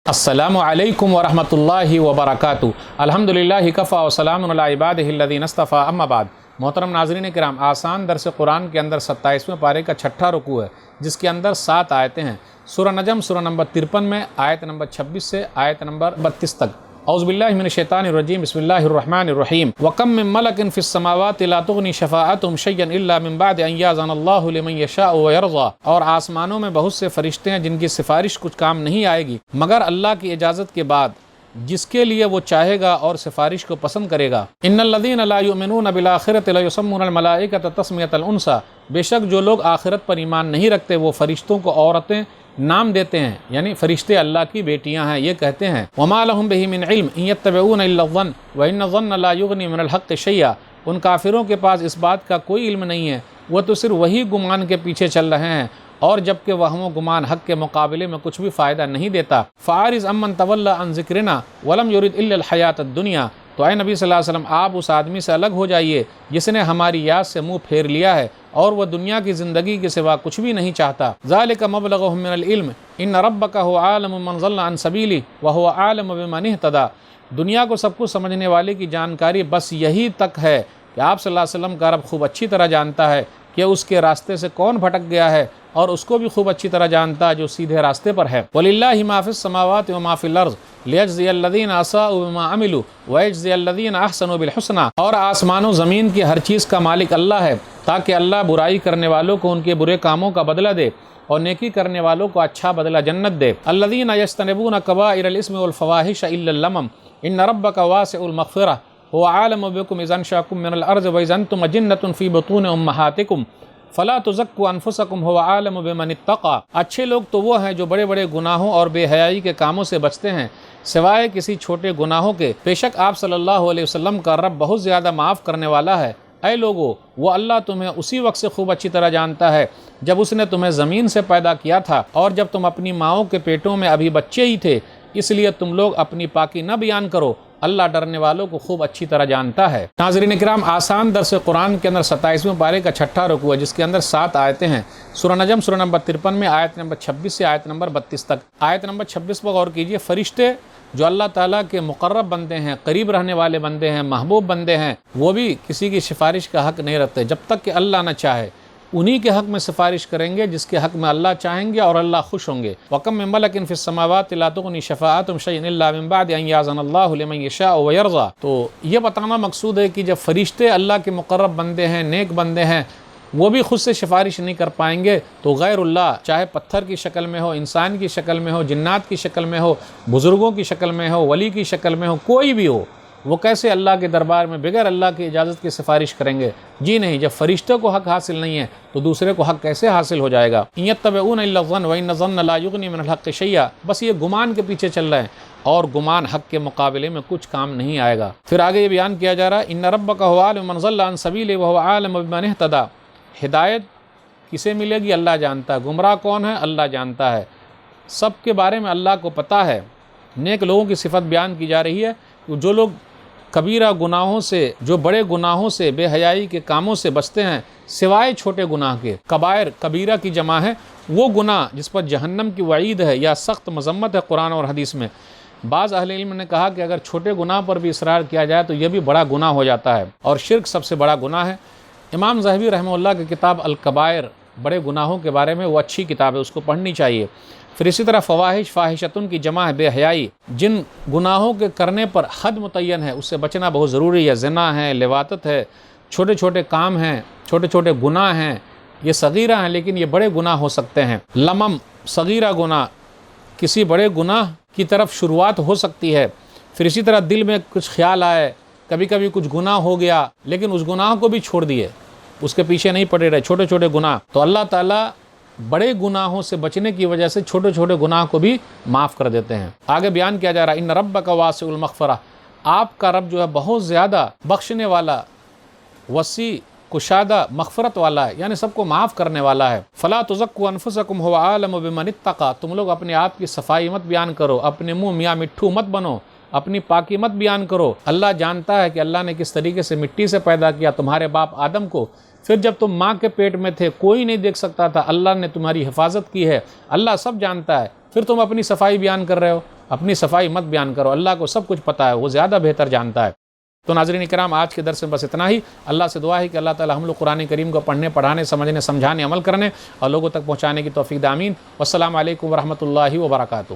अस्सलामु अलैकुम वरहमतुल्लाहि वबरकातुहू। अल्हम्दुलिल्लाहि कफ़ा व सलामुन अला इबादिहि अल्लज़ीना इस्तफ़ा अम्मा बाद। मोहतरम नाज़रीन किराम, आसान दर्स कुरान के अंदर 27वें पारे का छठा रुकू है, जिसके अंदर 7 आयतें हैं। सूरह नजम सूरह नंबर 53 में आयत नंबर 26 से आयत नंबर 32 तक। औज़ु बिल्लाहि मिनश शैतानिर रजीम, बिस्मिल्लाहिर रहमानिर रहीम। व कम मिन मलकिन फ़िस समावाति ला तुग़नी शफ़ाअतुहुम शय्यन इल्ला मिन बअदि अन यअज़नल्लाहु लिमन यशाअ व यरज़ा। और आसमानों में बहुत से फरिश्ते हैं जिनकी सिफारिश कुछ काम नहीं आएगी मगर अल्लाह की इजाज़त के बाद, जिसके लिए वो चाहेगा और सिफारिश को पसंद करेगा। इन्नल्लज़ीना ला युमिनूना बिल आखिरति ला युसम्मूनल मलाइकत तस्मियतल उन्सा। बेशक जो लोग आखिरत पर ईमान नहीं रखते वो फरिश्तों को औरतें नाम देते हैं, यानी फरिश्ते अल्लाह की बेटियां हैं। ये कहते हैं वमा लहुम बिही मिन इल्म इन यत्तबिऊना इल्ला ज़न्न व इन्न ज़न्न ला युग़नी मिनल हक़्क़ि शैय्या। उन काफिरों के पास इस बात का कोई इल्म नहीं है, वो तो सिर्फ वही गुमान के पीछे चल रहे हैं, और जबकि वह गुमान हक़ के मुकाबले में कुछ भी फ़ायदा नहीं देता। फ़ारिज़ अम्मन तवल्ला अन ज़िक्रिना वलम युरिद इल्लल हयातद दुनिया। तो ऐ नबी सल्लल्लाहु अलैहि वसल्लम, आप उस आदमी से अलग हो जाइए जिसने हमारी याद से मुँह फेर लिया है और वह दुनिया की ज़िंदगी के सिवा कुछ भी नहीं चाहता। ज़ालिका मबलगुहुम मिनल इल्म इन्न रब्बका हुवा आलमु मन ज़ल्ला अन सबीली व हुवा आलमु बिमन इहतदा। दुनिया को सब कुछ समझने वाले की जानकारी बस यही तक है कि आप सल्लल्लाहु अलैहि वसल्लम का रब खूब अच्छी तरह जानता है कि उसके रास्ते से कौन भटक गया है, और उसको भी खूब अच्छी तरह जानता है जो सीधे रास्ते पर है। वलिल्लाहि मा फिस समावाति व मा फिल अर्ज़ लियजज़ियल्लज़ीना असाउ बिमा अमिलू व यजज़ियल्लज़ीना अहसनु बिल हुस्ना। और आसमानों ज़मीन की हर चीज़ का मालिक अल्लाह है, ताकि अल्लाह बुराई करने वालों को उनके बुरे कामों का बदला दे और नेकी करने वालों को अच्छा बदला जन्नत दे। अल्लज़ीना यज्तनिबूना कबाइरल इस्मि वल फ़वाहिश इल्लल लमम इन्न रब्बका वासिउल मग़फ़िरह हुवा आलिमु बिकुम इज़ अंशअकुम मिनल अर्ज़ व इज़ अंतुम अजिन्नतुन फ़ी बुतूनि उम्महातिकुम फ़ला तुज़क्कू अनफुसकुम हुवा आलिमु बिमन इत्तक़ा। अच्छे लोग तो वो हैं जो बड़े बड़े गुनाहों और बेहयाई के कामों से बचते हैं, सिवाय किसी छोटे गुनाहों के। बेशक आप सल्लल्लाहु अलैहि वसल्लम का रब बहुत ज़्यादा माफ़ करने वाला है। ऐ लोगो, वो अल्लाह तुम्हें उसी वक्त से खूब अच्छी तरह जानता है जब उसने तुम्हें ज़मीन से पैदा किया था और जब तुम अपनी माँओं के पेटों में अभी बच्चे ही थे। इसलिए तुम लोग अपनी पाकी न बयान करो, अल्लाह डरने वालों को खूब अच्छी तरह जानता है। नाज़रीन किराम, आसान दर्स कुरान के अंदर 27वें पारे का छठा रुकू है, जिसके अंदर 7 आयतें हैं। सूरह नजम सूरह नंबर 53 में आयत नंबर 26 से आयत नंबर 32 तक। आयत नंबर 26 पर गौर कीजिए। फरिश्ते जो अल्लाह ताला के मुकर्रब बंदे हैं, करीब रहने वाले बंदे हैं, महबूब बंदे हैं, वो भी किसी की सिफारिश का हक़ नहीं रखते जब तक कि अल्लाह न चाहे। उन्हीं के हक़ में सिफारिश करेंगे जिसके हक़ में अल्लाह चाहेंगे और अल्लाह खुश होंगे। वकम मिन मलकिन फ़िस समावाति ला तुग़नी शफ़ाअतुहुम शय्यन इल्ला मिन बअदि अन यअज़नल्लाहु लिमन यशाअ व यरज़ा। तो ये बताना मकसूद है कि जब फरिश्ते अल्लाह के मुकर्रब बंदे हैं, नेक बंदे हैं, वो भी खुद से सिफारिश नहीं कर पाएंगे, तो गैरुल्लाह, चाहे पत्थर की शक्ल में हो, इंसान की शक्ल में हो, जिन्नात की शक्ल में हो, बुज़ुर्गों की शक्ल में हो, वली की शक्ल में हो, कोई भी हो, वो कैसे अल्लाह के दरबार में बगैर अल्लाह की इजाज़त की सिफारिश करेंगे? जी नहीं। जब फरिश्तों को हक़ हासिल नहीं है तो दूसरे को हक़ कैसे हासिल हो जाएगा? इन यत्तबिऊना इल्ला ज़न्न व इन्न ज़न्न ला युग़नी मिनल हक़्क़ि शैय्या। बस ये गुमान के पीछे चल रहे हैं और गुमान हक़ के मुकाबले में कुछ काम नहीं आएगा। फिर आगे ये बयान किया जा रहा है, इन्न रब्बका हुवा आलिमु मन ज़ल्ला अन सबीलिही व हुवा आलिमु बिमन इहतदा। हिदायत किसे मिलेगी अल्लाह जानता है, गुमराह कौन है अल्लाह जानता है, सब के बारे में अल्लाह को पता है। नेक लोगों की सिफत बयान की जा रही है, जो लोग कबीरा गुनाहों से, जो बड़े गुनाहों से, बेहयाई के कामों से बचते हैं सिवाय छोटे गुनाह के। कबायर कबीरा की जमा है वो गुनाह जिस पर जहन्नम की वईद है या सख्त मजम्मत है कुरान और हदीस में। बाज़ अहले इल्म ने कहा कि अगर छोटे गुनाह पर भी इसरार किया जाए तो यह भी बड़ा गुनाह हो जाता है, और शिर्क सबसे बड़ा गुनाह है। इमाम ज़हबी रहमहुल्लाह की किताब अल कबायर, बड़े गुनाहों के बारे में, वो अच्छी किताब है, उसको पढ़नी चाहिए। फिर इसी तरह फ़वाहिश, फ़ाहिशतुन की जमा है बेहयाई, जिन गुनाहों के करने पर हद मुतय्यन है उससे बचना बहुत ज़रूरी है। ज़िना है, लिवातत है, छोटे छोटे काम हैं, छोटे छोटे गुनाह हैं, ये सगीरा हैं लेकिन ये बड़े गुनाह हो सकते हैं। लमम सगीरा गुनाह किसी बड़े गुनाह की तरफ शुरुआत हो सकती है। फिर इसी तरह दिल में कुछ ख्याल आए, कभी कभी कुछ गुनाह हो गया लेकिन उस गुनाह को भी छोड़ दिए, उसके पीछे नहीं पड़े रहे, छोटे छोटे गुनाह। तो अल्लाह ताला बड़े गुनाहों से बचने की वजह से छोटे छोटे गुनाह को भी माफ़ कर देते हैं। आगे बयान किया जा रहा है, इन्न रब्बका वासिउल मग़फ़िरह। आपका रब जो है बहुत ज़्यादा बख्शने वाला, वसी कुशादा मग़फ़िरत वाला है, यानी सबको माफ़ करने वाला है। फ़ला तुज़क्कू अनफुसकुम हुवा आलिमु बिमन इत्तक़ा। तुम लोग अपने आप की सफाई मत बयान करो, अपने मुँह मियाँ मिट्ठू मत बनो, अपनी पाकी मत बयान करो। अल्लाह जानता है कि अल्लाह ने किस तरीके से मिट्टी से पैदा किया तुम्हारे बाप आदम को। फिर जब तुम माँ के पेट में थे कोई नहीं देख सकता था, अल्लाह ने तुम्हारी हिफाजत की है, अल्लाह सब जानता है। फिर तुम अपनी सफाई बयान कर रहे हो। اپنی صفائی مت بیان کرو، اللہ کو سب کچھ پتہ ہے، وہ زیادہ بہتر جانتا ہے۔ تو ناظرین کرام، آج کے درس میں بس اتنا ہی۔ اللہ سے دعا ہے کہ اللہ تعالی ہم لوگ قرآن کریم کو پڑھنے، پڑھانے، سمجھنے، سمجھانے، عمل کرنے اور لوگوں تک پہنچانے کی توفیق دے، آمین۔ والسلام علیکم ورحمۃ اللہ وبرکاتہ۔